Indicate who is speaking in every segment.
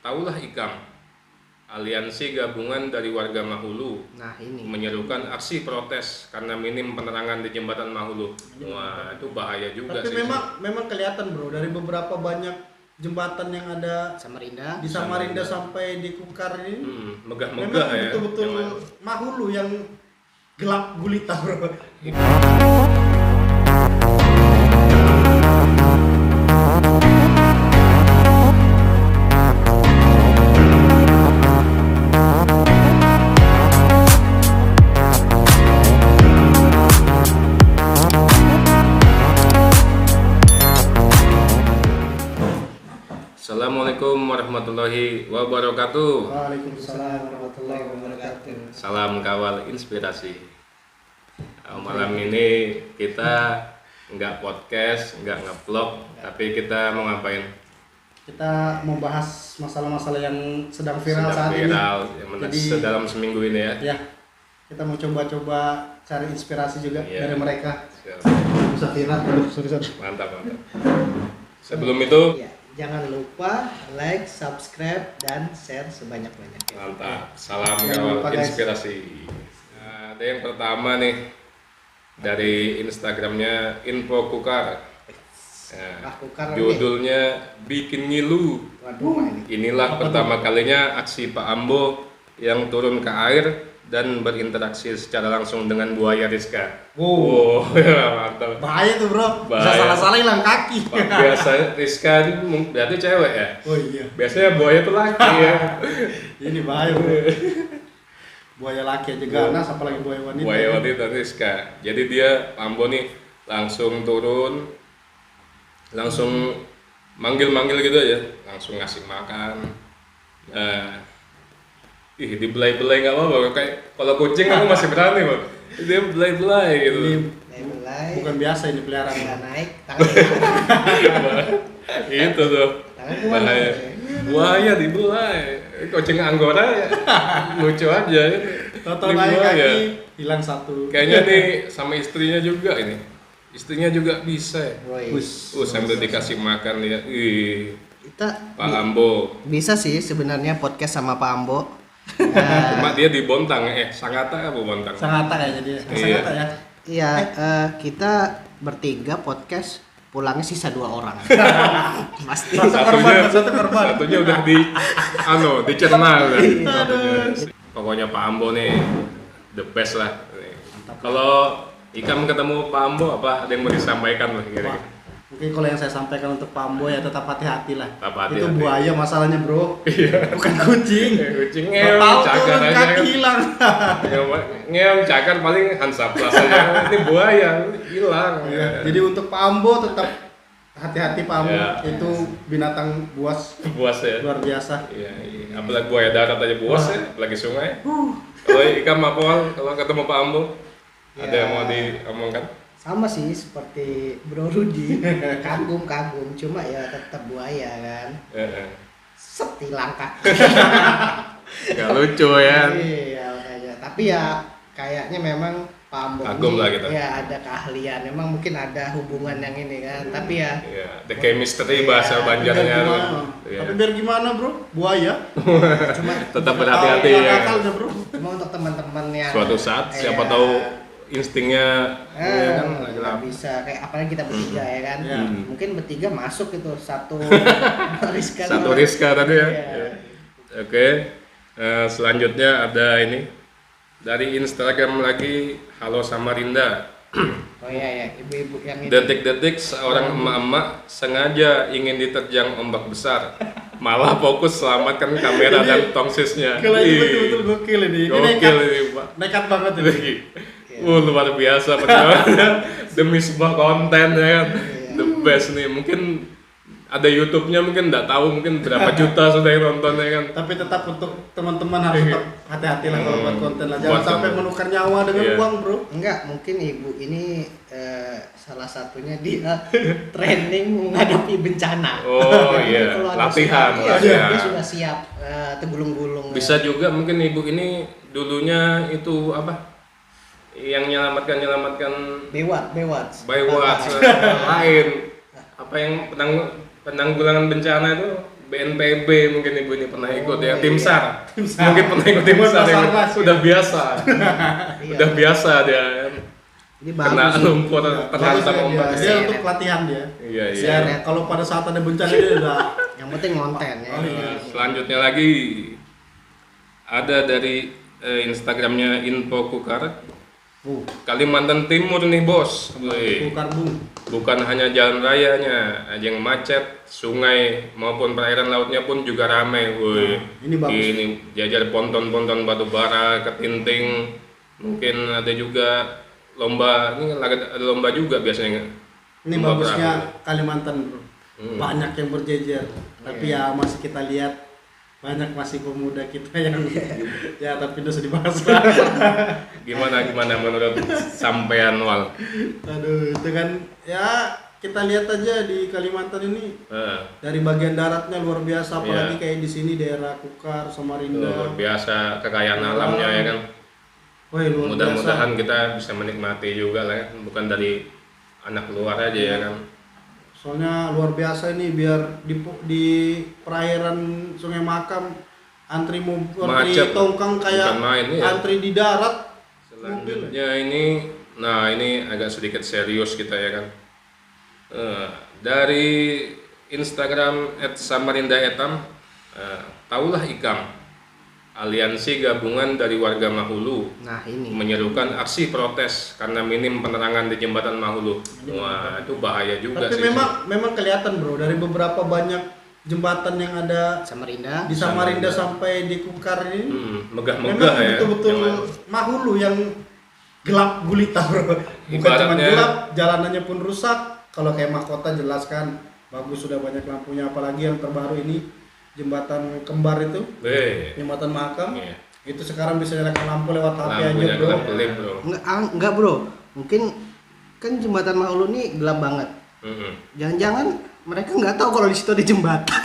Speaker 1: Tahulah IKAM, aliansi gabungan dari warga Mahulu,
Speaker 2: Nah ini
Speaker 1: menyerukan aksi protes karena minim penerangan di jembatan Mahulu. Wah, itu bahaya juga
Speaker 3: Tapi
Speaker 1: sih.
Speaker 3: memang kelihatan bro, dari beberapa banyak jembatan yang ada
Speaker 2: Samarinda.
Speaker 3: di Samarinda sampai di Kukar ini,
Speaker 1: Megah-megah
Speaker 3: memang
Speaker 1: ya.
Speaker 3: betul-betul
Speaker 1: Yang-
Speaker 3: Mahulu yang gelap gulita bro.
Speaker 1: Assalamualaikum warahmatullahi wabarakatuh.
Speaker 3: Waalaikumsalam warahmatullahi wabarakatuh.
Speaker 1: Salam kawal inspirasi. Malam ini kita nggak podcast, nggak nge-vlog, tapi kita mau ngapain?
Speaker 3: Kita mau bahas masalah-masalah yang sedang viral
Speaker 1: Sedang
Speaker 3: saat
Speaker 1: viral,
Speaker 3: ini. Jadi
Speaker 1: dalam seminggu ini ya.
Speaker 3: ya, kita mau coba-coba cari inspirasi juga
Speaker 1: Iya.
Speaker 3: dari mereka.
Speaker 1: Siap.
Speaker 3: Bisa viral, sorry.
Speaker 1: Mantap. Sebelum itu,
Speaker 2: Ya, jangan lupa like, subscribe, dan share sebanyak-banyaknya.
Speaker 1: mantap. Salam
Speaker 3: Jangan
Speaker 1: kawal
Speaker 3: lupa, guys.
Speaker 1: inspirasi. Nah, ada yang pertama nih dari Instagramnya Info Kukar. Nah,
Speaker 2: Kukar
Speaker 1: judulnya bikin ngilu.
Speaker 2: Waduh, ini.
Speaker 1: Inilah pertama kalinya aksi Pak Ambo yang turun ke air dan berinteraksi secara langsung dengan buaya Rizka.
Speaker 3: Wow.
Speaker 1: Mantap.
Speaker 3: Bahaya tuh bro, bisa
Speaker 1: Bahaya.
Speaker 3: salah-salah hilang kaki.
Speaker 1: Biasanya Rizka ini berarti cewek ya?
Speaker 3: Oh iya,
Speaker 1: Biasanya buaya itu laki ya.
Speaker 3: ini bahaya bro. Buaya laki aja ganas, apalagi buaya wanita.
Speaker 1: Buaya wanita Rizka. Jadi dia Pak Ambo nih langsung turun, langsung manggil-manggil gitu aja, langsung ngasih makan. Dibelai-belai nggak apa-apa, kayak kalau kucing aku masih berani bang, dia belai-belai gitu.
Speaker 2: Mulai.
Speaker 3: Bukan biasa ini peliharaan.
Speaker 2: Tangan naik, tangan
Speaker 1: Itu tuh
Speaker 2: Tangan kemana?
Speaker 1: bahaya. Buaya dibelai, kucing Anggora ya, lucu aja.
Speaker 3: Toto
Speaker 1: Ini
Speaker 3: naik
Speaker 1: buaya.
Speaker 3: kaki, hilang satu.
Speaker 1: Kayaknya nih sama istrinya juga ini, istrinya juga bisa ya.
Speaker 2: Woi.
Speaker 1: Sambil dikasih makan lihat,
Speaker 2: Kita
Speaker 1: Pak Ambo.
Speaker 2: bisa sih sebenarnya podcast sama Pak Ambo.
Speaker 1: Cuma dia di Bontang, Sangatta apa Bontang?
Speaker 3: Sangata kayaknya dia.
Speaker 1: Iya.
Speaker 3: Sangata ya.
Speaker 2: Iya, kita bertiga podcast pulangnya sisa 2 orang. Pasti.
Speaker 3: Satu korban.
Speaker 1: Satunya udah dicerna udah. Satunya. Pokoknya Pak Ambo nih the best lah. Kalau Ikam ketemu Pak Ambo apa ada yang mau disampaikan lah kira-kira?
Speaker 3: Wah, mungkin kalau yang saya sampaikan untuk Pak Ambo ya tetap hati-hati lah.
Speaker 1: Tetap hati-hati.
Speaker 3: Itu buaya masalahnya bro, bukan kucing.
Speaker 1: Kucing
Speaker 3: Nggak tahu
Speaker 1: cakar
Speaker 3: turun
Speaker 1: aja
Speaker 3: kaki
Speaker 1: kan.
Speaker 3: hilang.
Speaker 1: Ngeong cakar paling Hansaplast aja. Ini buaya hilang.
Speaker 3: Ya, jadi untuk Pak Ambo tetap hati-hati Pak Ambo.
Speaker 1: Ya.
Speaker 3: Itu binatang buas
Speaker 1: Buas ya.
Speaker 3: luar biasa.
Speaker 1: Iya. Apalagi buaya darat aja buas ya, apalagi sungai. Kalau Ikam apa kalau ketemu Pak Ambo? Ada
Speaker 2: Ya.
Speaker 1: yang mau diomongkan?
Speaker 2: Sama sih seperti Bro Rudi, kagum cuma ya tetap buaya kan. Set hilang kaki.
Speaker 1: Gak lucu ya.
Speaker 2: Iya, makanya. Tapi ya kayaknya memang Pak Ambo
Speaker 1: Kagum
Speaker 2: ini
Speaker 1: lah kita.
Speaker 2: ya ada keahlian. Memang mungkin ada hubungan yang ini kan. Tapi ya
Speaker 1: Iya, the chemistry
Speaker 2: Iya,
Speaker 1: bahasa
Speaker 3: Biar
Speaker 1: Banjarnya.
Speaker 3: gimana?
Speaker 1: Iya.
Speaker 3: Tapi biar gimana bro, buaya.
Speaker 2: cuma
Speaker 1: Tetap berhati-hati
Speaker 3: Tahu
Speaker 1: ya.
Speaker 3: akalnya bro.
Speaker 2: cuma untuk teman-teman yang
Speaker 1: Suatu saat siapa
Speaker 2: Iya.
Speaker 1: tahu instingnya ya kan lagi
Speaker 2: nggak
Speaker 1: lapar.
Speaker 2: bisa kayak apalagi kita bertiga ya kan.
Speaker 3: Iya.
Speaker 2: Mungkin bertiga masuk itu satu Rizka.
Speaker 1: Satu Rizka tadi ya.
Speaker 2: Iya.
Speaker 1: Oke. Selanjutnya ada ini dari Instagram lagi, Halo Samarinda.
Speaker 2: Oh iya ya, ibu-ibu yang ini.
Speaker 1: Detik-detik seorang emak-emak sengaja ingin diterjang ombak besar, malah fokus selamatkan kamera dan tongsisnya.
Speaker 3: Kalau ini
Speaker 1: Ih,
Speaker 3: betul-betul gokil ini. Ini
Speaker 1: gokil
Speaker 3: nekat,
Speaker 1: ini Pak.
Speaker 3: nekat banget ini.
Speaker 1: Luar biasa perjuangannya demi sebuah konten ya kan.
Speaker 2: Iya.
Speaker 1: The best nih. Mungkin ada YouTube-nya mungkin nggak tahu mungkin berapa juta sudah yang nonton ya kan.
Speaker 3: Tapi tetap untuk teman-teman harus tetap hati-hati lah kalau buat konten lah. Jangan
Speaker 1: Buat
Speaker 3: sampai
Speaker 1: konten.
Speaker 3: menukar nyawa dengan
Speaker 1: Iya.
Speaker 3: uang bro.
Speaker 2: Enggak, mungkin ibu ini salah satunya dia training menghadapi bencana.
Speaker 1: Oh
Speaker 2: Jadi
Speaker 1: iya,
Speaker 2: kalau ada
Speaker 1: latihan,
Speaker 2: tsunami,
Speaker 1: latihan.
Speaker 2: dia sudah siap tergulung-gulung.
Speaker 1: Bisa juga mungkin ibu ini dulunya itu apa? Yang nyelamatkan
Speaker 2: Bewat.
Speaker 1: Baywatch lain apa yang penanggulangan bencana itu BNPB mungkin ibu ini pernah ikut ya, tim
Speaker 2: iya.
Speaker 1: SAR. Mungkin pernah ikut tim SAR ya.
Speaker 3: Basarnas,
Speaker 1: Sudah biasa.
Speaker 2: Iya.
Speaker 1: Udah biasa dia.
Speaker 2: Ini
Speaker 1: Kena
Speaker 2: bagus.
Speaker 1: lumpur
Speaker 3: Bagus
Speaker 1: terhantam
Speaker 3: ya
Speaker 1: ombak.
Speaker 3: dia untuk pelatihan dia.
Speaker 1: Iya, iya.
Speaker 3: Biar kalau pada saat ada bencana dia udah
Speaker 2: Yang penting konten ya.
Speaker 3: Oh, iya.
Speaker 1: Selanjutnya lagi ada dari Instagramnya Info Kukar. Kalimantan Timur nih bos. Wih.
Speaker 3: karbung.
Speaker 1: Bukan hanya jalan rayanya, ada yang macet, sungai maupun perairan lautnya pun juga ramai. Wih.
Speaker 3: Ini bagus.
Speaker 1: Ini jajar ponton-ponton batu bara, ketinting. Mungkin ada juga lomba, ini ada lomba juga biasanya.
Speaker 3: Ini
Speaker 1: Lomba
Speaker 3: bagusnya
Speaker 1: perahu.
Speaker 3: Kalimantan bro. Banyak yang berjejer. Tapi ya masih kita lihat banyak masih pemuda kita yang ya tapi udah dibahas lah.
Speaker 1: Gimana menurut sampean Wal?
Speaker 3: Aduh itu kan ya kita lihat aja di Kalimantan ini dari bagian daratnya luar biasa apalagi kayak di sini daerah Kukar, Samarinda.
Speaker 1: Luar biasa kekayaan alamnya ya kan.
Speaker 3: Wah, luar
Speaker 1: Mudah-mudahan
Speaker 3: biasa.
Speaker 1: kita bisa menikmati juga lah ya, bukan dari anak luar aja ya kan.
Speaker 3: Soalnya luar biasa ini biar di perairan Sungai Makam antri
Speaker 1: Macet.
Speaker 3: tongkang kayak
Speaker 1: Bukan main, iya.
Speaker 3: antri di darat.
Speaker 1: Selanjutnya ini, nah ini agak sedikit serius kita ya kan. Dari Instagram @samarindaetam, taulah Ikam, aliansi gabungan dari warga Mahulu,
Speaker 2: Nah ini.
Speaker 1: menyerukan aksi protes karena minim penerangan di jembatan Mahulu. Wah itu bahaya juga
Speaker 3: Tapi
Speaker 1: sih.
Speaker 3: memang kelihatan bro dari beberapa banyak jembatan yang ada
Speaker 2: Samarinda.
Speaker 3: di Samarinda sampai di Kukar ini.
Speaker 1: Megah-megah
Speaker 3: Memang
Speaker 1: ya.
Speaker 3: betul-betul
Speaker 1: Yang
Speaker 3: Mahulu yang gelap gulita bro. Bukan cuma
Speaker 1: Ibaratnya-
Speaker 3: gelap, jalanannya pun rusak. Kalau kayak mahkota jelas kan bagus sudah banyak lampunya apalagi yang terbaru ini jembatan kembar itu, jembatan Mahakam.
Speaker 1: Iya.
Speaker 3: Itu sekarang bisa nyalakan lampu lewat HP aja
Speaker 1: Lampunya
Speaker 3: bro.
Speaker 1: kelip bro.
Speaker 2: Enggak bro. Mungkin kan jembatan Mahulu ini gelap banget. Jangan-jangan mereka nggak tahu kalau di situ ada jembatan.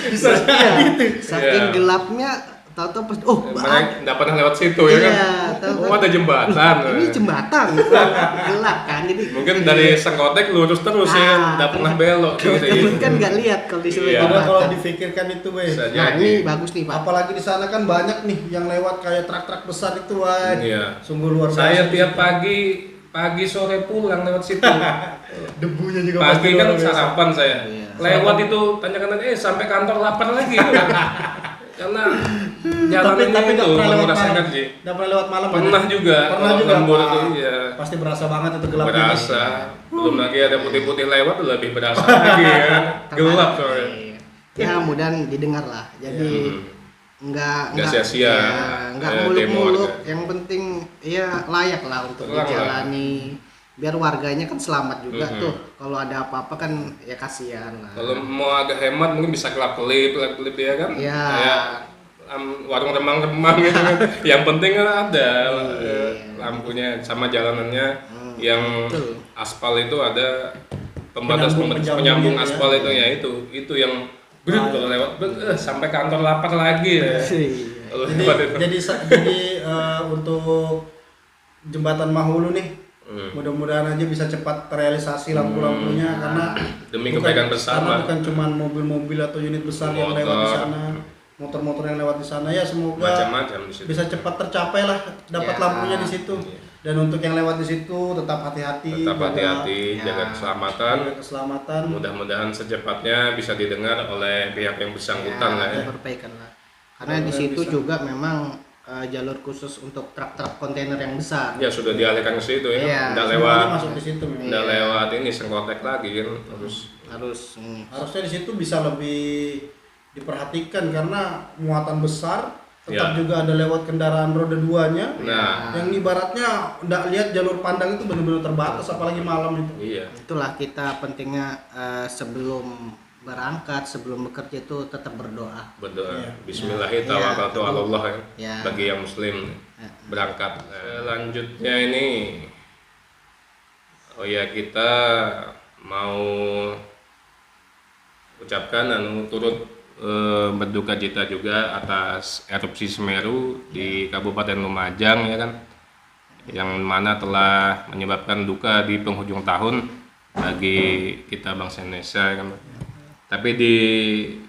Speaker 3: Bisa
Speaker 2: Iya.
Speaker 3: gitu.
Speaker 2: Saking
Speaker 1: Iya.
Speaker 2: gelapnya, tahu-tahu pas
Speaker 1: Mereka nggak pernah lewat situ ya kan.
Speaker 2: Iya, tahu-tahu.
Speaker 1: Oh ada jembatan.
Speaker 2: Ini jembatan. Gelap kan. Jadi
Speaker 1: Mungkin dari Sengkotek lurus terus ya,
Speaker 2: Ah,
Speaker 1: nggak pernah belok gitu.
Speaker 2: temen kan nggak lihat kalau di situ
Speaker 1: Iya.
Speaker 3: Padahal kalau
Speaker 2: jembatan.
Speaker 3: dipikirkan itu weh.
Speaker 1: Bisa
Speaker 2: Nah
Speaker 1: jadi.
Speaker 2: ini bagus nih Pak.
Speaker 3: Apalagi di sana kan banyak nih yang lewat kayak truk-truk besar itu wah.
Speaker 1: Iya.
Speaker 3: Sungguh luar biasa.
Speaker 1: Saya tiap pagi sore pulang lewat situ.
Speaker 3: Debunya juga
Speaker 1: Pagi
Speaker 3: luar
Speaker 1: kan
Speaker 3: biasa.
Speaker 1: sarapan saya.
Speaker 2: Iya.
Speaker 1: Lewat itu tanyakan sampai kantor lapar lagi. Karena jalan
Speaker 3: tapi
Speaker 1: itu
Speaker 3: nggak pernah lewat
Speaker 1: menguras
Speaker 3: malam.
Speaker 1: energi.
Speaker 3: Nggak pernah lewat malam.
Speaker 1: Pernah
Speaker 3: kan?
Speaker 1: juga.
Speaker 3: Pernah
Speaker 1: kalau
Speaker 3: juga.
Speaker 1: lembur
Speaker 3: Pak.
Speaker 1: itu iya.
Speaker 3: Pasti berasa banget itu gelap.
Speaker 1: Berasa. Belum lagi ada putih-putih lewat lebih berasa lagi ya. Gelap soalnya.
Speaker 2: Ya mudah didengar lah. Jadi nggak
Speaker 1: sia-sia.
Speaker 2: ya, nggak
Speaker 1: Demo
Speaker 2: muluk-muluk.
Speaker 1: warga.
Speaker 2: Yang penting ya layak lah untuk
Speaker 1: Terang lah.
Speaker 2: dijalani. Biar warganya kan selamat juga
Speaker 1: Mhm.
Speaker 2: tuh. Kalau ada apa-apa kan ya kasihan lah.
Speaker 1: Kalau mau agak hemat mungkin bisa kelap-kelip ya kan?
Speaker 2: Iya.
Speaker 1: Kayak warung remang-remang gitu kan. Yang penting kan ada
Speaker 2: Iya.
Speaker 1: lampunya sama jalanannya yang
Speaker 2: betul.
Speaker 1: aspal itu ada pembatas
Speaker 3: Penyambung
Speaker 1: penyambung
Speaker 3: ya.
Speaker 1: aspal itu ya itu yang kalau lewat sampai kantor lapar lagi ya.
Speaker 2: Iya.
Speaker 1: Kalau
Speaker 3: Jadi
Speaker 1: lewat itu.
Speaker 3: jadi untuk jembatan Mahulu nih mudah-mudahan aja bisa cepat terrealisasi lampu-lampunya karena
Speaker 1: Demi kebaikan bersama.
Speaker 3: Karena bukan cuma mobil-mobil atau unit besar yang
Speaker 1: Motor.
Speaker 3: lewat di sana, motor-motor yang lewat di sana ya semoga
Speaker 1: Macam-macam di situ.
Speaker 3: bisa cepat tercapai lah dapat
Speaker 2: Ya.
Speaker 3: lampunya di situ. Dan untuk yang lewat di situ tetap hati-hati,
Speaker 1: Tetap hati-hati,
Speaker 2: Ya.
Speaker 1: jaga keselamatan.
Speaker 3: jaga keselamatan.
Speaker 1: Mudah-mudahan secepatnya bisa didengar oleh pihak yang bersangkutan lah ya.
Speaker 2: Perbaikan lah. Karena di situ juga memang jalur khusus untuk truk-truk kontainer yang besar.
Speaker 1: Ya sudah dialihkan ke situ ya.
Speaker 2: Iya.
Speaker 1: Nggak
Speaker 3: Semuanya
Speaker 1: lewat,
Speaker 3: masuk di situ memang.
Speaker 1: nggak lewat ini Sengkotek lagi kan
Speaker 2: Harus
Speaker 3: Harusnya di situ bisa lebih diperhatikan karena muatan besar, tetap
Speaker 1: Ya.
Speaker 3: juga ada lewat kendaraan roda duanya.
Speaker 1: Nah,
Speaker 3: Yang ibaratnya nggak lihat jalur pandang itu benar-benar terbatas apalagi malam itu.
Speaker 1: iya.
Speaker 2: itulah kita pentingnya sebelum berangkat, sebelum bekerja itu tetap berdoa.
Speaker 1: Berdoa.
Speaker 3: Iya.
Speaker 1: Bismillahi tawakkaltu ala Allah ya.
Speaker 2: Ya.
Speaker 1: Bagi yang muslim
Speaker 2: Ya.
Speaker 1: berangkat. Selanjutnya ini kita mau ucapkan turut berduka cita juga atas erupsi Semeru di Kabupaten Lumajang ya kan, yang mana telah menyebabkan duka di penghujung tahun bagi kita bangsa Indonesia ya kan. Tapi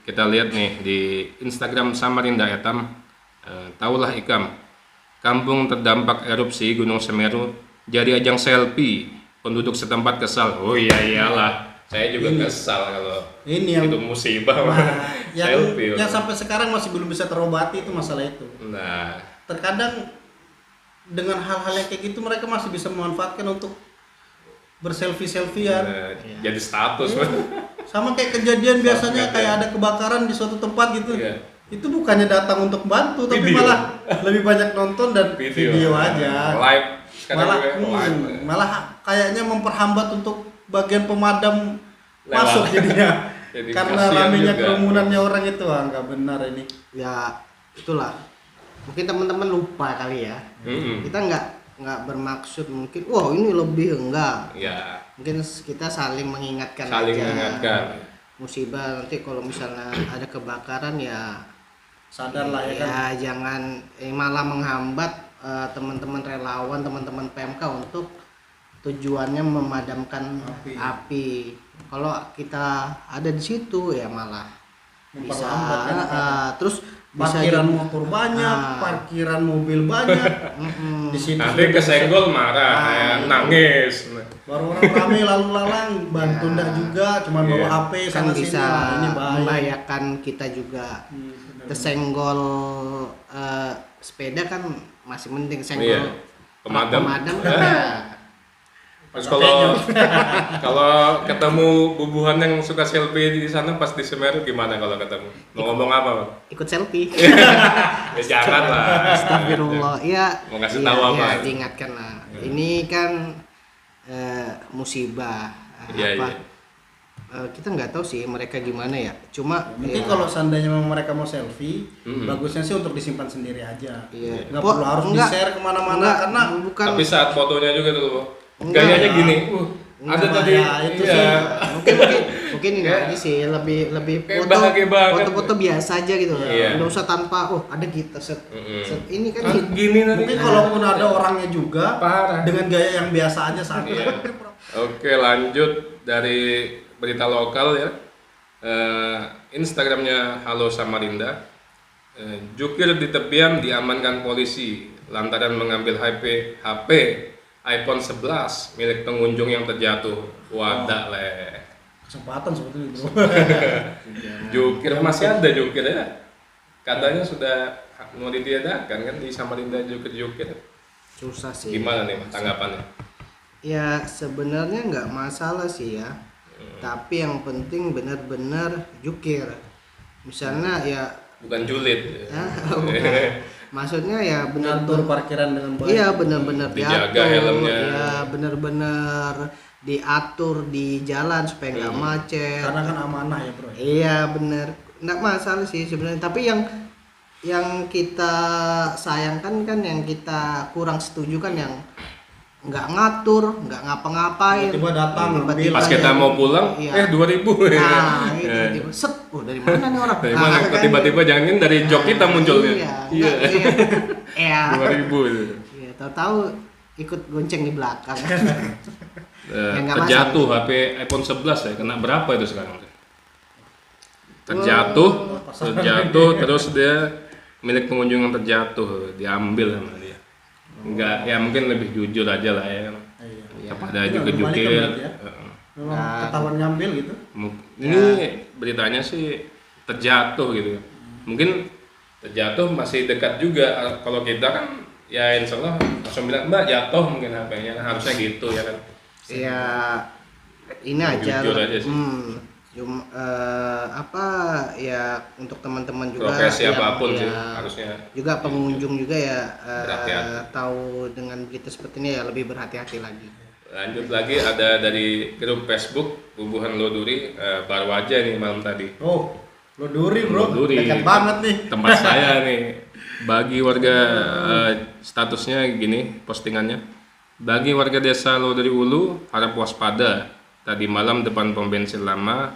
Speaker 1: kita lihat nih di Instagram Samarinda Etam, tahulah Ikam, kampung terdampak erupsi Gunung Semeru jadi ajang selfie, penduduk setempat kesal. Oh iya iyalah, saya juga kesal kalau
Speaker 3: ini yang
Speaker 1: itu musibah.
Speaker 3: nah,
Speaker 1: Selfie.
Speaker 3: yang sampai sekarang masih belum bisa terobati itu masalah itu.
Speaker 1: Nah,
Speaker 3: Terkadang dengan hal-hal yang kayak gitu mereka masih bisa memanfaatkan untuk berselfie-selfiean.
Speaker 1: jadi status.
Speaker 3: Sama kayak kejadian biasanya
Speaker 1: Iya.
Speaker 3: kayak ada kebakaran di suatu tempat gitu.
Speaker 1: Iya.
Speaker 3: Itu bukannya datang untuk bantu tapi
Speaker 1: Video.
Speaker 3: malah lebih banyak nonton dan video aja.
Speaker 1: Live. Sekarang
Speaker 3: Malah
Speaker 1: juga live.
Speaker 3: malah kayaknya memperhambat untuk bagian pemadam
Speaker 1: Lewat.
Speaker 3: masuk jadinya.
Speaker 1: Jadi
Speaker 3: Karena
Speaker 1: kasihan
Speaker 3: ramenya
Speaker 1: juga.
Speaker 3: kerumunannya orang itu nggak benar ini.
Speaker 2: Ya itulah, mungkin teman-teman lupa kali ya. Kita nggak bermaksud mungkin wah ini lebih, enggak.
Speaker 1: Ya,
Speaker 2: Mungkin kita saling mengingatkan
Speaker 1: saling
Speaker 2: aja.
Speaker 1: mengingatkan.
Speaker 2: Musibah nanti kalau misalnya ada kebakaran ya
Speaker 3: Sadarlah ya kan.
Speaker 2: jangan malah menghambat teman-teman relawan, teman-teman PMK untuk tujuannya memadamkan api. Kalau kita ada di situ ya malah bisa
Speaker 3: Memperlambat kan.
Speaker 2: terus bisa
Speaker 3: Parkiran
Speaker 2: jadi-
Speaker 3: motor banyak, parkiran mobil banyak. Di situ
Speaker 1: Nanti
Speaker 3: sudah
Speaker 1: kesenggol marah, ya, nangis.
Speaker 3: baru orang rame lalu lalang, bantu
Speaker 2: Ya.
Speaker 3: ndak juga, cuman bawa
Speaker 1: Iya.
Speaker 3: HP
Speaker 2: kan
Speaker 3: sana
Speaker 2: bisa
Speaker 3: sini. Nah, ini bahaya.
Speaker 2: membahayakan kita juga.
Speaker 3: Benar.
Speaker 2: Kesenggol sepeda kan masih mending, senggol
Speaker 1: Iya. Pemadam.
Speaker 2: kan ya.
Speaker 1: Terus kalau ketemu bubuhan yang suka selfie di sana pas di Semeru gimana kalau ketemu? Mau ngomong apa, Bang?
Speaker 2: Ikut selfie.
Speaker 1: Ya jangan lah.
Speaker 2: Astagfirullah. Iya.
Speaker 1: Mau ngasih
Speaker 2: iya,
Speaker 1: tahu apa?
Speaker 2: iya, diingatkan lah. Ini kan musibah.
Speaker 1: Iya,
Speaker 2: apa?
Speaker 1: iya.
Speaker 2: Kita nggak tahu sih mereka gimana ya. Cuma
Speaker 3: Mungkin
Speaker 2: ya,
Speaker 3: kalau seandainya memang mereka mau selfie, bagusnya sih untuk disimpan sendiri aja.
Speaker 2: Iya.
Speaker 3: Nggak
Speaker 2: Po-
Speaker 3: perlu harus
Speaker 2: enggak.
Speaker 3: di-share kemana-mana
Speaker 2: enggak,
Speaker 3: karena
Speaker 2: bukan
Speaker 1: Tapi saat fotonya juga tuh,
Speaker 2: Enggak.
Speaker 1: gayanya gini. Ada
Speaker 3: Enggak,
Speaker 1: tadi.
Speaker 3: ya, itu
Speaker 1: iya.
Speaker 3: sih.
Speaker 2: mungkin ini
Speaker 1: Kayak-
Speaker 2: aja sih lebih
Speaker 1: kayak bahagia banget.
Speaker 2: foto-foto biasa aja gitu.
Speaker 1: Iya.
Speaker 2: Nggak usah tanpa ada kita set ini kan
Speaker 1: Ah, gini nanti.
Speaker 3: mungkin kalaupun ada orangnya juga
Speaker 1: Parah.
Speaker 3: dengan gaya yang biasa aja sama.
Speaker 1: Iya. Oke, lanjut dari berita lokal ya. Instagramnya Halo Samarinda. Jukir di tepian diamankan polisi lantaran mengambil HP iPhone 11 milik pengunjung yang terjatuh. Wadah leh.
Speaker 3: Kesempatan sebetulnya bro.
Speaker 1: Jukir masih ada jukir ya. Katanya sudah mau ditiadakan kan di Samarinda jukir.
Speaker 2: susah sih.
Speaker 1: Gimana nih tanggapannya?
Speaker 2: Ya sebenarnya nggak masalah sih ya. Tapi yang penting benar-benar jukir. Misalnya ya
Speaker 1: Bukan julid.
Speaker 2: bukan. Maksudnya ya
Speaker 3: Ngatur
Speaker 2: benar-benar
Speaker 3: parkiran dengan baik.
Speaker 2: iya benar-benar
Speaker 1: Dijaga
Speaker 2: diatur,
Speaker 1: helmnya.
Speaker 2: ya benar-benar diatur di jalan supaya nggak macet.
Speaker 3: Karena kan amanah ya bro.
Speaker 2: Iya benar, nggak masalah sih sebenarnya. Tapi yang kita sayangkan kan, yang kita kurang setuju kan yang nggak ngatur, nggak ngapa-ngapain.
Speaker 3: Tiba-tiba datang, ambil.
Speaker 1: Pas kita mau pulang,
Speaker 2: Iya.
Speaker 1: 2000.
Speaker 2: Nah, itu tiba set, dari mana nih orang?
Speaker 1: Dari
Speaker 2: Nah,
Speaker 1: mana?
Speaker 2: kan-
Speaker 1: Tiba-tiba jangan dari jok kita munculnya.
Speaker 2: Iya,
Speaker 1: Iya.
Speaker 2: enggak, iya.
Speaker 1: 2000 itu.
Speaker 2: Iya, tahu-tahu ikut gonceng di belakang. Ya, nggak
Speaker 1: Terjatuh HP iPhone 11 ya, kena berapa itu sekarang? Terjatuh terus dia milik pengunjung yang terjatuh diambil sama dia. Enggak, ya mungkin lebih jujur aja lah ya.
Speaker 3: Iya.
Speaker 1: Kepada
Speaker 3: Ini
Speaker 1: juga
Speaker 3: udah balik
Speaker 1: jukir.
Speaker 3: berarti ya? Memang ketahuan ngambil gitu.
Speaker 1: Ini beritanya sih terjatuh gitu. Mungkin terjatuh masih dekat juga. Kalau kita kan ya insya Allah langsung bilang Mbak jatuh mungkin HP-nya, harusnya gitu ya kan.
Speaker 2: Ya ini aja.
Speaker 1: Jujur aja sih.
Speaker 2: Apa ya untuk teman-teman juga
Speaker 1: Profesi
Speaker 2: yang-
Speaker 1: apapun
Speaker 2: ya,
Speaker 1: sih harusnya.
Speaker 2: juga pengunjung juga ya
Speaker 1: Berhati-hati.
Speaker 2: tahu dengan berita seperti ini ya lebih berhati-hati lagi.
Speaker 1: Lanjut lagi ada dari grup Facebook Bubuhan Loduri, baru aja nih malam tadi.
Speaker 3: Oh, Loduri bro.
Speaker 1: Loduri.
Speaker 3: Dekat banget nih.
Speaker 1: Tempat saya nih. Bagi warga statusnya gini postingannya. Bagi warga desa Loduri Ulu harap waspada. Tadi malam depan pom bensin lama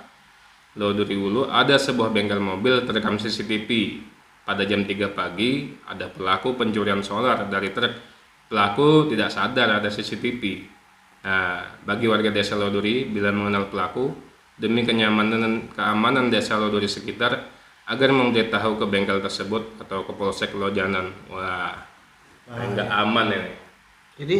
Speaker 1: Loduri Ulu ada sebuah bengkel mobil terekam CCTV. Pada jam 3 pagi ada pelaku pencurian solar dari truk. Pelaku tidak sadar ada CCTV. Nah, bagi warga desa Loduri bila mengenal pelaku demi keamanan desa Lodori sekitar agar memberitahu ke bengkel tersebut atau ke Polsek Lojanan. Wah, nggak aman ini.
Speaker 2: Jadi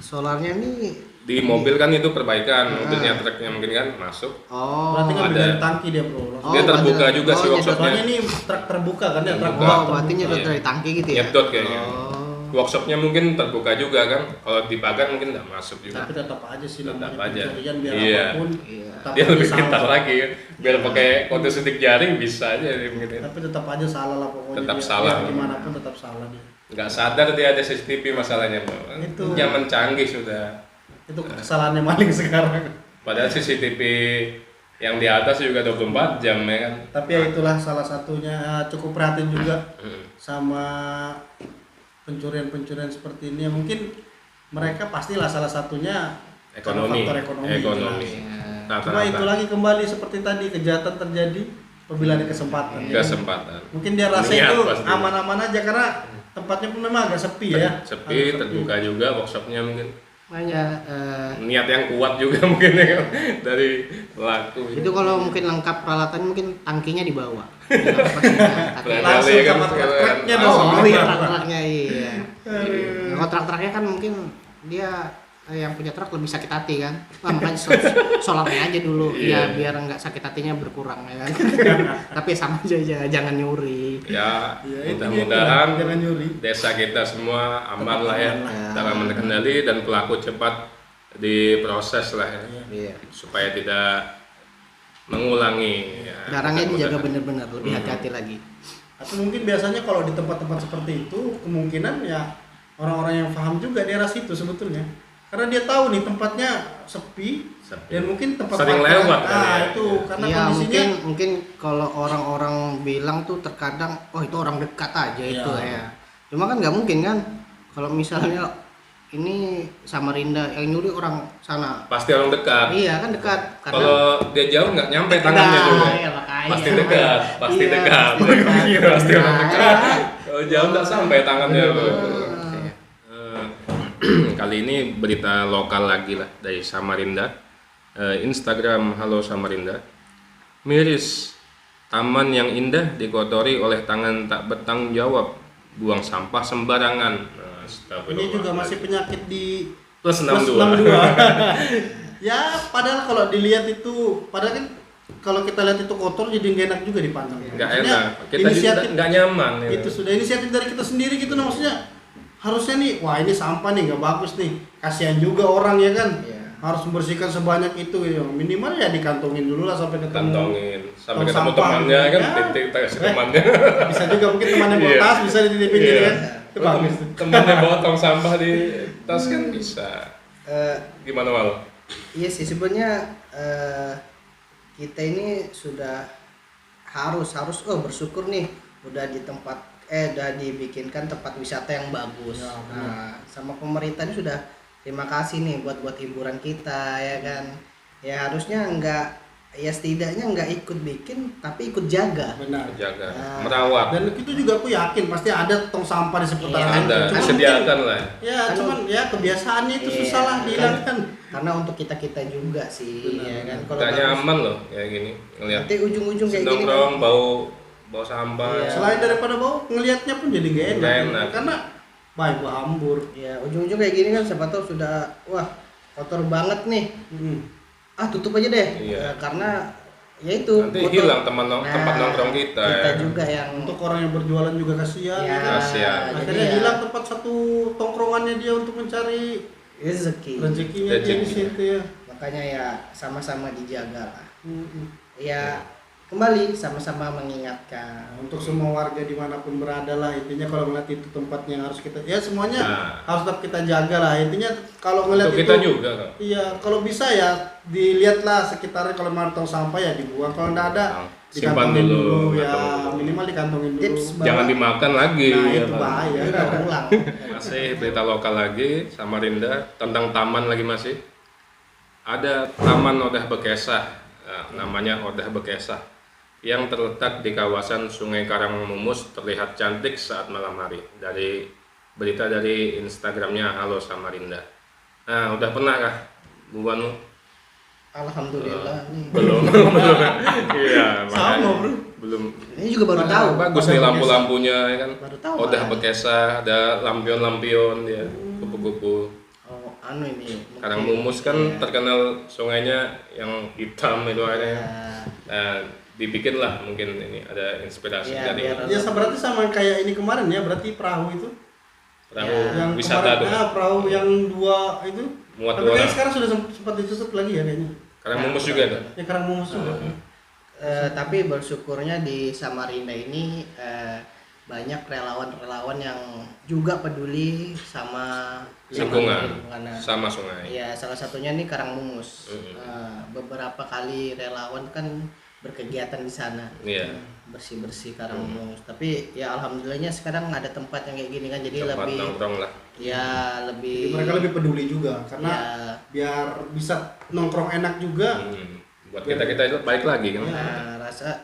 Speaker 2: solarnya nih
Speaker 1: Di mobil kan itu perbaikan, mobilnya truknya mungkin kan masuk.
Speaker 3: Berarti ngambil
Speaker 1: ada.
Speaker 3: dari tangki dia bro.
Speaker 1: Dia terbuka juga sih workshopnya.
Speaker 3: Soalnya ini truk terbuka kan ya, truk
Speaker 1: Terbuka.
Speaker 2: berarti nyedot
Speaker 1: Iya.
Speaker 2: dari tangki gitu ya.
Speaker 1: Nyedot kayaknya.
Speaker 2: Oh.
Speaker 1: Workshopnya mungkin terbuka juga kan. Kalau dipagar mungkin nggak masuk juga.
Speaker 3: Tapi tetap aja sih
Speaker 1: Tetap
Speaker 3: namanya
Speaker 1: aja.
Speaker 3: pencurian biar
Speaker 1: Iya.
Speaker 3: apapun.
Speaker 2: Iya.
Speaker 3: tetap
Speaker 1: Dia
Speaker 3: aja
Speaker 1: lebih
Speaker 3: salah.
Speaker 1: pintar lagi, biar pakai kode sidik jari bisa aja dia mungkin.
Speaker 3: Tapi tetap aja salah lah pokoknya.
Speaker 1: Tetap
Speaker 3: dia.
Speaker 1: salah.
Speaker 3: Ya, gimana pun tetap salah dia.
Speaker 1: Nggak sadar dia ada CCTV masalahnya, Bang.
Speaker 3: Itu.
Speaker 1: Zaman canggih sudah.
Speaker 3: Itu kesalahannya maling sekarang.
Speaker 1: Padahal CCTV yang di atas juga 24 jam ya kan.
Speaker 3: Tapi ya itulah salah satunya, cukup prihatin juga sama pencurian-pencurian seperti ini. Ya, mungkin mereka pastilah salah satunya karena
Speaker 1: Ekonomi.
Speaker 3: faktor ekonomi.
Speaker 1: Ekonomi.
Speaker 3: jelas.
Speaker 1: Rata-rata.
Speaker 3: Cuma itu lagi kembali seperti tadi, kejahatan terjadi apabila ada kesempatan. ya.
Speaker 1: Kesempatan.
Speaker 3: Mungkin dia rasa
Speaker 1: Niat
Speaker 3: itu
Speaker 1: pasti.
Speaker 3: aman-aman aja karena tempatnya pun memang agak sepi ya.
Speaker 1: Sepi,
Speaker 3: Agak
Speaker 1: terbuka juga workshopnya mungkin.
Speaker 2: Makanya
Speaker 1: Niat yang kuat juga mungkin ya kan, dari pelaku.
Speaker 2: itu kalau mungkin lengkap peralatan mungkin tangkinya dibawa. Ya, pasti tangkinya.
Speaker 3: Langsung
Speaker 1: Kali kan,
Speaker 3: sama truk-truknya
Speaker 1: oh,
Speaker 3: dong.
Speaker 2: Oh iya truk-truknya iya. Kalau truk-truknya kan mungkin dia yang punya truk lebih sakit hati kan. Wah, makanya solarnya aja dulu
Speaker 1: Iya.
Speaker 2: ya biar nggak sakit hatinya berkurang ya kan. Tapi sama aja jangan nyuri.
Speaker 1: Ya,
Speaker 3: Ya, itu
Speaker 1: mudah-mudahan
Speaker 3: dia, jangan nyuri.
Speaker 1: desa kita semua aman lah ya,
Speaker 3: aman lah.
Speaker 1: dalam terkendali dan pelaku cepat diproses lah ya,
Speaker 2: Iya.
Speaker 1: supaya tidak mengulangi. Ya,
Speaker 2: Barangnya dijaga
Speaker 1: mudah-mudahan.
Speaker 2: bener-bener lebih hati-hati lagi.
Speaker 3: Atau mungkin biasanya kalau di tempat-tempat seperti itu kemungkinan ya orang-orang yang paham juga daerah situ sebetulnya. Karena dia tahu nih tempatnya sepi,
Speaker 1: Sepi.
Speaker 3: dan mungkin tempat
Speaker 1: Sering
Speaker 3: parkiran-
Speaker 1: lewat kan ya.
Speaker 3: itu karena
Speaker 2: Iya
Speaker 3: kondisinya
Speaker 2: mungkin kalau orang-orang bilang tuh terkadang oh itu orang dekat aja
Speaker 3: Iya.
Speaker 2: itu ya. Cuma kan nggak mungkin kan kalau misalnya ini Samarinda yang nyuri orang sana.
Speaker 1: Pasti orang dekat.
Speaker 2: Iya kan dekat karena
Speaker 1: Kalau dia jauh nggak nyampe tangannya
Speaker 2: Nah,
Speaker 1: juga.
Speaker 2: iya, makanya.
Speaker 1: Pasti dekat, pasti
Speaker 2: Iya,
Speaker 1: dekat.
Speaker 2: pasti dekat.
Speaker 1: Iya, pasti orang
Speaker 2: Nah,
Speaker 1: dekat. Kalau jauh nggak sampai tangannya. Kali ini berita lokal lagi lah dari Samarinda. Instagram Halo Samarinda. Miris, taman yang indah dikotori oleh tangan tak bertanggung jawab, buang sampah sembarangan. Nah,
Speaker 3: ini juga masih penyakit di
Speaker 1: plus
Speaker 3: plus
Speaker 1: 62.
Speaker 3: 62. Ya padahal kalau dilihat itu, padahal kan kalau kita lihat itu kotor jadi nggak enak juga dipandang.
Speaker 1: Nggak
Speaker 3: Maksudnya,
Speaker 1: enak. Kita juga
Speaker 3: inisiatif
Speaker 1: nggak nyaman. Ya.
Speaker 3: itu sudah inisiatif dari kita sendiri gitu, nah, maksudnya harusnya nih, wah ini sampah nih nggak bagus nih, kasihan juga orang ya kan.
Speaker 2: Iya.
Speaker 3: Harus membersihkan sebanyak itu ya. Minimal ya dikantongin dulu lah sampai ketemu.
Speaker 1: Kantongin sampai
Speaker 3: Tong
Speaker 1: ketemu
Speaker 3: sampah.
Speaker 1: temannya kan,
Speaker 3: Ya.
Speaker 1: titik kasih temannya.
Speaker 3: Bisa juga mungkin temannya bawa
Speaker 1: Iya.
Speaker 3: tas bisa dititipin gitu
Speaker 1: Iya.
Speaker 3: kan. Itu bagus tuh.
Speaker 1: Temannya bawa tong sampah di tas kan bisa. Gimana Wal?
Speaker 2: Iya sih sebenarnya kita ini sudah harus bersyukur nih udah di tempat udah dibikinkan tempat wisata yang bagus.
Speaker 3: Ya, benar.
Speaker 2: Nah, sama pemerintah ini sudah terima kasih nih buat hiburan kita ya kan. Ya harusnya setidaknya nggak ikut bikin tapi ikut jaga.
Speaker 3: Benar.
Speaker 1: Jaga,
Speaker 2: Nah.
Speaker 1: merawat.
Speaker 3: Dan itu juga aku yakin pasti ada tong sampah di seputaran
Speaker 2: Iya,
Speaker 3: itu.
Speaker 1: Ada,
Speaker 3: Cuma
Speaker 1: disediakan
Speaker 3: mungkin-
Speaker 1: lah.
Speaker 3: Ya,
Speaker 2: Kan
Speaker 3: cuman ya kebiasaannya itu
Speaker 2: Iya,
Speaker 3: susah lah
Speaker 2: kan.
Speaker 3: dihilangkan.
Speaker 2: Karena untuk kita juga sih
Speaker 3: Benar.
Speaker 2: ya kan. Kalau
Speaker 1: Gak
Speaker 2: bagus,
Speaker 1: nyaman loh kayak gini ngeliat
Speaker 2: nanti ujung-ujung kayak gini
Speaker 1: nongkrong
Speaker 2: kan.
Speaker 1: bau sampah.
Speaker 2: Iya.
Speaker 3: Selain daripada bau, ngelihatnya pun jadi nggak enak.
Speaker 1: Nggak enak.
Speaker 3: Karena baik hambur.
Speaker 2: Ya ujung-ujung kayak gini kan siapa tahu sudah wah kotor banget nih. Tutup aja deh.
Speaker 1: Iya.
Speaker 2: Ya, karena ya itu
Speaker 1: Nanti
Speaker 2: kotor.
Speaker 1: hilang tempat
Speaker 2: Nah,
Speaker 1: nongkrong kita.
Speaker 2: Kita
Speaker 1: ya.
Speaker 2: juga yang
Speaker 3: Untuk orang yang berjualan juga kasihan.
Speaker 2: ya,
Speaker 3: ya kan?
Speaker 1: Kasihan.
Speaker 2: jadi
Speaker 3: Akhirnya
Speaker 2: ya,
Speaker 3: hilang tempat satu tongkrongannya dia untuk mencari
Speaker 2: rezeki.
Speaker 3: rezekinya dia di
Speaker 1: Rezeki.
Speaker 3: situ ya.
Speaker 2: Makanya ya sama-sama dijaga lah. Ya kembali sama-sama mengingatkan.
Speaker 3: Untuk semua warga dimanapun berada lah, intinya kalau ngeliat itu tempatnya yang harus kita, ya semuanya
Speaker 1: Nah.
Speaker 3: harus tetap kita jaga lah. Intinya kalau ngeliat
Speaker 1: Untuk
Speaker 3: itu
Speaker 1: kita juga kan.
Speaker 3: iya, kalau bisa ya dilihatlah sekitarnya, kalau mau tong sampah ya dibuang, kalau nggak ada
Speaker 1: Simpan
Speaker 3: dikantongin
Speaker 1: dulu,
Speaker 3: ya
Speaker 1: kantongin dulu.
Speaker 3: minimal dikantongin dulu.
Speaker 2: Tips
Speaker 1: Jangan dimakan lagi.
Speaker 3: Nah
Speaker 1: ya
Speaker 3: itu
Speaker 1: kan.
Speaker 3: bahaya.
Speaker 2: Udah pulang.
Speaker 1: Masih berita lokal lagi Samarinda tentang taman lagi masih. Ada Taman Odah Bekesah, namanya Odah Bekesah, yang terletak di kawasan Sungai Karangmumus terlihat cantik saat malam hari. Dari berita dari Instagramnya Halo Samarinda. Nah, udah pernah kah Bu Wanu
Speaker 2: Alhamdulillah nih.
Speaker 1: Belum. Iya,
Speaker 3: Sama,
Speaker 1: makanya
Speaker 3: Bro.
Speaker 1: belum.
Speaker 2: Ini juga baru tahu.
Speaker 1: Bagus nih lampu-lampunya ya kan.
Speaker 2: Baru tahu.
Speaker 1: Udah
Speaker 2: Mas.
Speaker 1: berkesah, ada lampion-lampion dia, kupu-kupu.
Speaker 2: Oh, anu ini.
Speaker 1: Karang
Speaker 2: mungkin-
Speaker 1: Mumus kan
Speaker 2: iya.
Speaker 1: terkenal sungainya yang hitam itu airnya.
Speaker 2: Ya,
Speaker 1: Nah, dibikin lah mungkin ini ada inspirasi
Speaker 2: Iya,
Speaker 1: dari
Speaker 2: biar-
Speaker 3: Ya berarti sama kayak ini kemarin ya, berarti perahu itu
Speaker 1: perahu
Speaker 3: yang
Speaker 1: wisata tuh.
Speaker 3: perahu yang 2 itu.
Speaker 1: Muat
Speaker 3: Tapi
Speaker 1: dua
Speaker 3: kayaknya
Speaker 1: orang.
Speaker 3: sekarang sudah sempat ditutup lagi ya kayaknya.
Speaker 1: Karang Mumus juga tuh.
Speaker 3: Ya Karang Mumus juga.
Speaker 2: Tapi bersyukurnya di Samarinda ini banyak relawan-relawan yang juga peduli sama
Speaker 1: Lingkungan
Speaker 2: lingkungan.
Speaker 1: sama sungai.
Speaker 2: Ya, salah satunya nih Karang Mungus.
Speaker 1: Mm-mm.
Speaker 2: Beberapa kali relawan kan berkegiatan di sana.
Speaker 1: Iya.
Speaker 2: Bersih-bersih Karang Mungus. Tapi ya alhamdulillahnya sekarang ada tempat yang kayak gini kan, jadi
Speaker 1: Tempat
Speaker 2: lebih
Speaker 1: nongkrong lah.
Speaker 2: ya lebih
Speaker 3: Jadi mereka lebih peduli juga karena
Speaker 2: ya,
Speaker 3: biar bisa nongkrong enak juga.
Speaker 1: Buat kita itu baik lagi kan.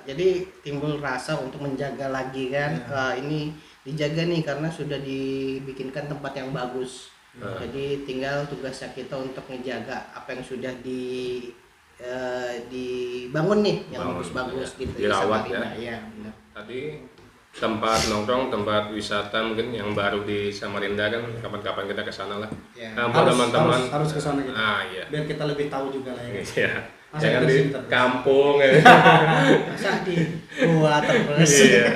Speaker 2: jadi timbul rasa untuk menjaga lagi kan. Ini dijaga nih karena sudah dibikinkan tempat yang bagus. Jadi tinggal tugasnya kita untuk menjaga apa yang sudah dibangun nih yang
Speaker 1: Bangun,
Speaker 2: bagus-bagus
Speaker 1: ya.
Speaker 2: gitu
Speaker 1: Dirawat
Speaker 2: di Samarinda. Ya, benar.
Speaker 1: Tadi tempat nongkrong, tempat wisata mungkin yang baru di Samarinda kan kapan-kapan kita ke sana lah.
Speaker 2: Ya.
Speaker 1: Nah, buat teman-teman
Speaker 3: harus ke sana gitu.
Speaker 1: Ah, iya.
Speaker 3: Biar kita lebih tahu juga lah ya.
Speaker 1: Iya.
Speaker 3: Masa
Speaker 1: Jangan
Speaker 3: kita
Speaker 1: di
Speaker 3: sini terus.
Speaker 1: kampung ya.
Speaker 2: Masa di gua terus.
Speaker 1: Iya.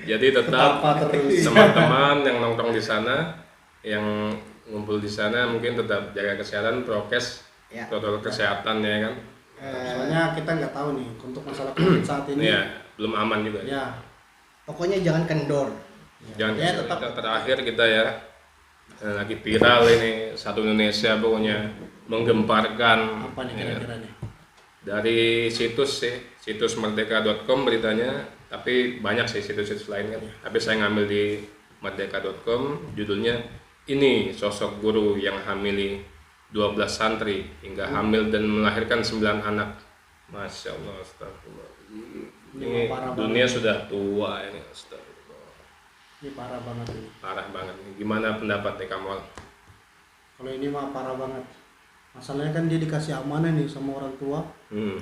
Speaker 1: Jadi tetap
Speaker 3: Apa terus?
Speaker 1: teman-teman yang nongkrong di sana, yang ngumpul di sana mungkin tetap jaga kesehatan, prokes,
Speaker 2: Ya.
Speaker 1: protokol kesehatan ya kan.
Speaker 3: Soalnya kita nggak tahu nih untuk masalah COVID saat ini.
Speaker 1: Iya, belum aman juga.
Speaker 3: Ya.
Speaker 2: Pokoknya jangan kendor.
Speaker 1: Jangan
Speaker 3: Ya,
Speaker 1: kesel.
Speaker 3: tetap-
Speaker 1: Terakhir kita ya lagi viral ini satu Indonesia pokoknya menggemparkan
Speaker 3: Apa nih
Speaker 1: ya,
Speaker 3: kira-kira nih?
Speaker 1: dari situs sih, situs merdeka.com beritanya, tapi banyak sih situs-situs lain kan. Tapi saya ngambil di merdeka.com, judulnya ini sosok guru yang hamili 12 santri hingga hamil dan melahirkan 9 anak. Masya Allah, astagfirullah. Ini
Speaker 3: parah
Speaker 1: dunia sudah tua ini, astagfirullah.
Speaker 3: Ini parah banget ini.
Speaker 1: Parah banget nih. Gimana pendapat nih Kamal?
Speaker 3: Kalau ini mah parah banget. Masalahnya kan dia dikasih amanah nih sama orang tua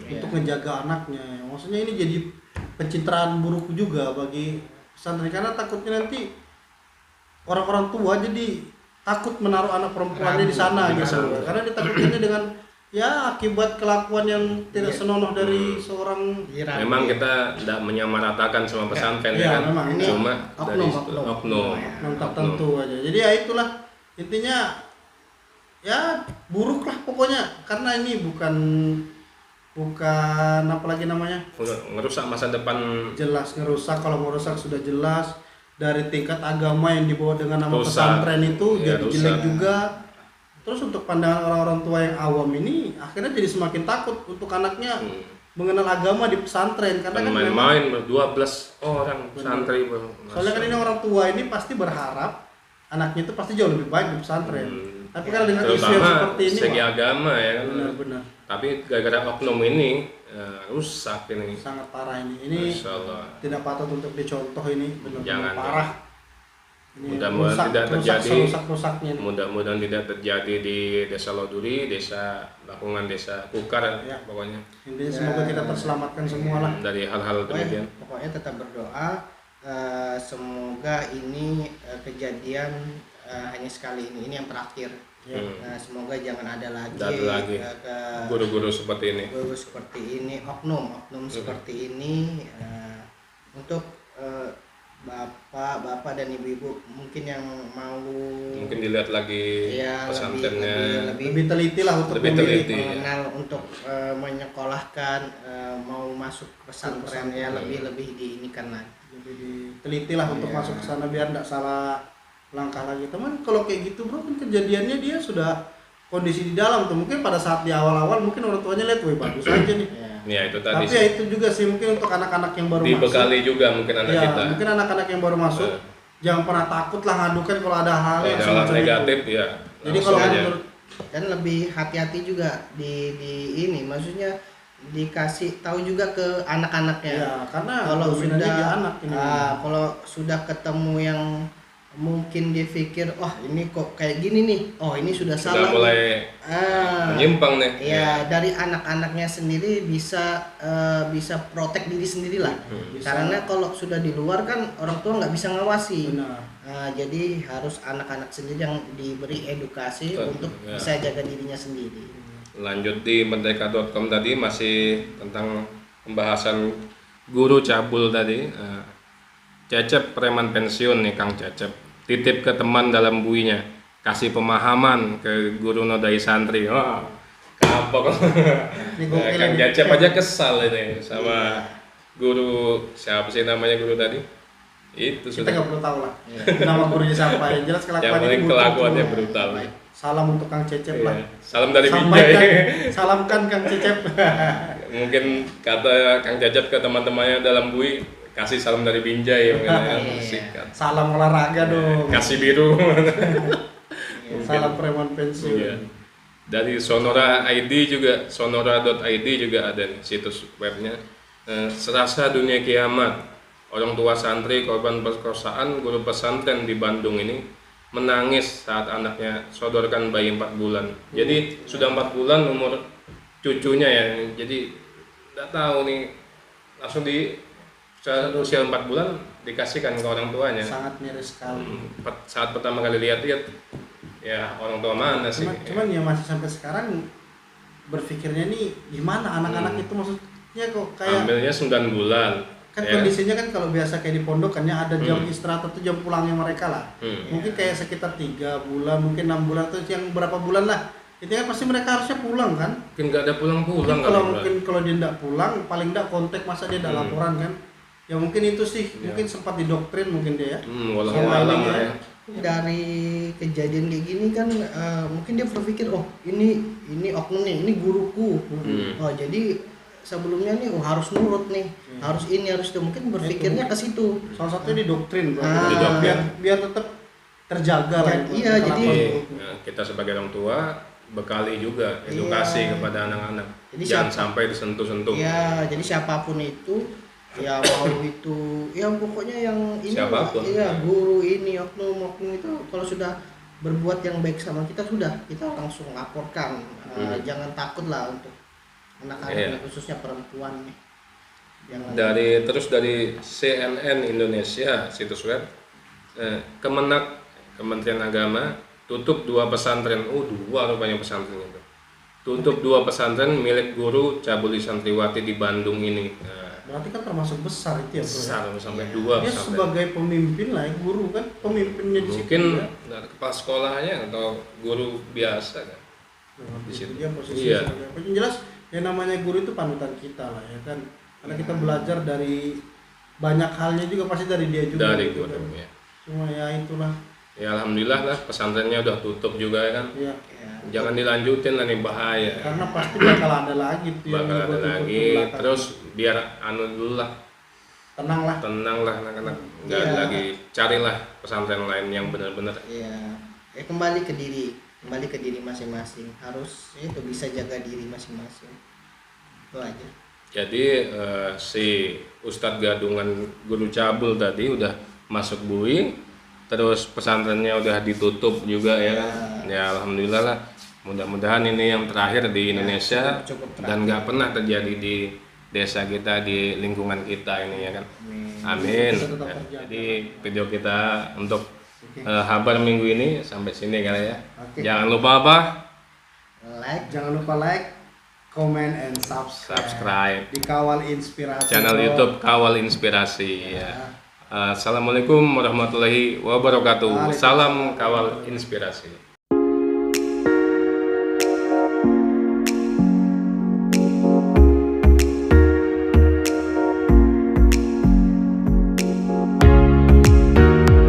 Speaker 3: untuk ngejaga anaknya. Maksudnya ini jadi pencitraan buruk juga bagi pesantren karena takutnya nanti orang-orang tua jadi takut menaruh anak perempuannya di sana
Speaker 1: di
Speaker 3: gitu.
Speaker 1: pesantren.
Speaker 3: Karena ditakutkannya dengan ya akibat kelakuan yang tidak senonoh dari seorang
Speaker 1: Memang kita tidak menyamaratakan semua pesantren ya
Speaker 3: Iya,
Speaker 1: kan.
Speaker 3: memang. Ini
Speaker 1: Cuma dari
Speaker 2: oknum.
Speaker 1: oknum.
Speaker 3: non tertentu aja. Jadi ya itulah intinya ya buruk lah pokoknya karena ini bukan apalagi namanya
Speaker 1: Ngerusak masa depan
Speaker 3: jelas ngerusak. Kalau ngerusak sudah jelas dari tingkat agama yang dibawa dengan nama
Speaker 1: Rusak.
Speaker 3: pesantren itu
Speaker 1: Iya,
Speaker 3: jadi
Speaker 1: rusak.
Speaker 3: jelek juga. Terus untuk pandangan orang-orang tua yang awam ini akhirnya jadi semakin takut untuk anaknya mengenal agama di pesantren karena kan memang
Speaker 1: main-main 12 orang santri.
Speaker 3: soalnya kan ini orang tua ini pasti berharap anaknya itu pasti jauh lebih baik di pesantren. Tapi kalau dengan isu yang
Speaker 1: Terutama
Speaker 3: seperti ini
Speaker 1: segi
Speaker 3: wah,
Speaker 1: agama ya kan.
Speaker 3: benar-benar
Speaker 1: Tapi gara-gara oknum ini rusak ini.
Speaker 3: sangat parah ini. Ini
Speaker 1: Masya Allah.
Speaker 3: tidak patut untuk dicontoh ini benar-benar
Speaker 1: Jangan,
Speaker 3: parah. Ini
Speaker 1: Mudah-mudahan tidak terjadi.
Speaker 3: Rusak-rusaknya.
Speaker 1: Mudah-mudahan tidak terjadi di Desa Loduri, Desa Lakungan, Desa Kukar
Speaker 3: Ya.
Speaker 1: pokoknya
Speaker 3: Intinya semoga kita terselamatkan semua lah.
Speaker 1: dari hal-hal demikian.
Speaker 2: Pokoknya tetap berdoa. Semoga ini kejadian hanya sekali ini yang terakhir. Semoga jangan ada lagi, ke
Speaker 1: Guru-guru seperti ini.
Speaker 2: guru seperti ini, oknum seperti ini. Untuk bapak dan ibu-ibu mungkin yang mau
Speaker 1: Mungkin dilihat lagi
Speaker 2: ya
Speaker 1: pesantrennya.
Speaker 3: Lebih teliti lah untuk
Speaker 1: Lebih
Speaker 3: memilih.
Speaker 1: teliti.
Speaker 2: mengenal untuk menyekolahkan mau masuk pesantren ya lebih diinikan lagi.
Speaker 3: Lebih teliti lah untuk masuk ke sana biar tidak salah langkah lagi. Teman kalau kayak gitu bro kan kejadiannya dia sudah kondisi di dalam tuh mungkin pada saat di awal-awal mungkin orang tuanya lihat wih bagus aja nih.
Speaker 1: Ya itu tadi
Speaker 3: Tapi
Speaker 1: sih.
Speaker 3: ya itu juga sih mungkin untuk anak-anak yang baru masuk.
Speaker 1: Dibekali juga mungkin anak
Speaker 3: Ya,
Speaker 1: kita.
Speaker 3: mungkin anak-anak yang baru masuk jangan pernah takut lah ngadukan kalau ada hal yang
Speaker 1: Hal
Speaker 3: semacam
Speaker 1: negatif
Speaker 3: itu.
Speaker 1: ya.
Speaker 3: Jadi
Speaker 1: langsung
Speaker 3: kalau
Speaker 1: aja.
Speaker 3: menurut
Speaker 2: Dan lebih hati-hati juga di ini, maksudnya dikasih tahu juga ke anak-anaknya.
Speaker 3: ya karena
Speaker 2: Kalau
Speaker 3: dominannya
Speaker 2: sudah
Speaker 3: di anak ini.
Speaker 2: kalau sudah ketemu yang mungkin dia pikir, oh ini kok kayak gini nih, oh ini sudah
Speaker 1: Sudah
Speaker 2: salah.
Speaker 1: mulai menyimpang nih.
Speaker 2: Ya dari anak-anaknya sendiri bisa protek diri sendiri lah. Karena kalau sudah di luar kan orang tua nggak bisa ngawasi.
Speaker 3: Benar.
Speaker 2: Jadi harus anak-anak sendiri yang diberi edukasi
Speaker 1: Betul,
Speaker 2: untuk
Speaker 1: ya.
Speaker 2: bisa jaga dirinya sendiri.
Speaker 1: Lanjut di merdeka.com tadi masih tentang pembahasan guru cabul tadi. Cecep preman pensiun nih Kang Cecep, titip ke teman dalam buinya, kasih pemahaman ke guru nodai santri. Wah, kapok.
Speaker 3: Ini gokil
Speaker 1: Kang
Speaker 3: ini.
Speaker 1: Cecep aja kesal ini sama guru, siapa sih namanya guru tadi? Itu
Speaker 3: Kita
Speaker 1: sudah.
Speaker 3: nggak perlu tahu lah nama gurunya siapa, yang jelas
Speaker 1: Yang
Speaker 3: kelakuan
Speaker 1: penting
Speaker 3: ini brutal
Speaker 1: kelakuannya
Speaker 3: semua.
Speaker 1: brutal.
Speaker 3: Baik. Salam untuk Kang Cecep lah.
Speaker 1: Iya. Salam dari
Speaker 3: Sampaikan,
Speaker 1: Binjai.
Speaker 3: salamkan Kang Cecep.
Speaker 1: Mungkin kata Kang Cecep ke teman-temannya dalam bui, kasih salam dari Binjai mungkin ya. Sikat.
Speaker 3: Salam olahraga dong.
Speaker 1: Kasih biru.
Speaker 3: Salam preman pensiun.
Speaker 1: Iya. Dari Sonora ID juga, sonora.id juga ada nih situs webnya. Serasa dunia kiamat, orang tua santri korban perkosaan guru pesantren di Bandung ini menangis saat anaknya sodorkan bayi 4 bulan. Jadi sudah 4 bulan umur cucunya ya. Jadi nggak tahu nih, langsung di usia 4 bulan dikasihkan ke orang tuanya.
Speaker 3: Sangat miris sekali.
Speaker 1: Saat pertama kali lihat ya orang tua mana sih?
Speaker 3: Cuman ya masih sampai sekarang berpikirnya nih gimana anak-anak itu, maksudnya kok kayak
Speaker 1: Ambilnya 9 bulan.
Speaker 3: kan
Speaker 1: ya.
Speaker 3: kondisinya kan kalau biasa kayak di pondok kan ya ada jam istirahat atau jam pulangnya mereka lah. Mungkin kayak sekitar 3 bulan, mungkin 6 bulan atau yang berapa bulan lah. Itu kan pasti mereka harusnya pulang kan.
Speaker 1: Mungkin nggak ada pulang-pulang
Speaker 3: Kalau
Speaker 1: kali,
Speaker 3: mungkin kalau dia tidak pulang, paling tidak kontak masa dia tidak laporan kan. Ya mungkin itu sih, mungkin sempat didoktrin mungkin dia ya.
Speaker 1: walau
Speaker 3: Sama
Speaker 1: alam
Speaker 3: ini
Speaker 1: lah
Speaker 3: ya.
Speaker 1: ya.
Speaker 2: Dari kejadian kayak gini kan mungkin dia berpikir, oh ini oknum nih, ini guruku. Oh jadi sebelumnya nih harus nurut nih, harus ini harus itu, mungkin berpikirnya ke situ.
Speaker 3: Salah satunya didoktrin bro.
Speaker 1: Didoktrin.
Speaker 3: biar tetap terjaga lah.
Speaker 2: Dan
Speaker 3: itu,
Speaker 2: iya,
Speaker 3: kelakuan
Speaker 2: jadi-
Speaker 3: buruknya.
Speaker 1: Nah, kita sebagai orang tua bekali juga edukasi kepada anak-anak.
Speaker 2: Jadi
Speaker 1: Jangan
Speaker 2: siapa-
Speaker 1: sampai disentuh-sentuh.
Speaker 2: Ya jadi siapapun itu, ya mau itu, ya pokoknya yang ini,
Speaker 1: Siapapun.
Speaker 2: ya guru ini oknum itu kalau sudah berbuat yang baik sama kita kita langsung laporkan. Jangan takut lah untuk anak-anak khususnya perempuan nih. Jangan.
Speaker 1: Dari CNN Indonesia situs web, Kementerian Agama tutup 2 pesantren. 2 rupanya pesantren itu. Tutup 2 pesantren milik guru cabuli santriwati di Bandung ini.
Speaker 3: Berarti kan termasuk besar itu ya bro.
Speaker 1: Besar sampai 2
Speaker 3: Dia
Speaker 1: pesantren.
Speaker 3: sebagai pemimpin lah ya, guru kan pemimpinnya di situ.
Speaker 1: Mungkin
Speaker 3: ya.
Speaker 1: dari kepala sekolahnya atau guru biasa kan.
Speaker 3: Nah,
Speaker 1: di situ.
Speaker 3: dia posisi
Speaker 1: Iya.
Speaker 3: sebagai apa. Yang jelas yang namanya guru itu panutan kita lah ya kan. Karena kita belajar dari banyak halnya juga pasti dari dia juga.
Speaker 1: Dari
Speaker 3: gitu
Speaker 1: guru
Speaker 3: kan.
Speaker 1: ya.
Speaker 3: Cuma ya itulah.
Speaker 1: Ya alhamdulillah lah pesantrennya udah tutup juga ya kan.
Speaker 3: Ya.
Speaker 1: Jangan dilanjutin lah nih bahaya.
Speaker 3: Karena pasti bakal ada lagi tuh yang
Speaker 1: Bakal ada
Speaker 3: ngebuat-ngebuat
Speaker 1: lagi.
Speaker 3: ke belakang.
Speaker 1: Terus biar dulu lah,
Speaker 3: tenang lah.
Speaker 1: tenang lah anak-anak. Nggak
Speaker 2: Iya.
Speaker 1: lagi carilah pesantren lain yang benar-benar.
Speaker 2: Ya kembali ke diri masing-masing, harus itu bisa jaga diri masing-masing, itu aja.
Speaker 1: Jadi si Ustadz Gadungan guru cabul tadi udah masuk bui, terus pesantrennya udah ditutup juga ya kan. Ya alhamdulillah lah. Mudah-mudahan ini yang terakhir di Indonesia
Speaker 2: cukup
Speaker 1: dan nggak pernah terjadi di desa kita, di lingkungan kita ini ya kan. Amin.
Speaker 3: Kita tetap
Speaker 1: Ya,
Speaker 3: terjaga.
Speaker 1: jadi video kita untuk kabar minggu ini sampai sini kali ya.
Speaker 3: Oke.
Speaker 1: Jangan lupa apa?
Speaker 3: Jangan lupa like, comment, and
Speaker 1: Subscribe
Speaker 3: Dikawal Inspirasi.
Speaker 1: channel
Speaker 3: bro.
Speaker 1: YouTube Kawal Inspirasi ya. Assalamualaikum warahmatullahi wabarakatuh. Salam Kawal Inspirasi.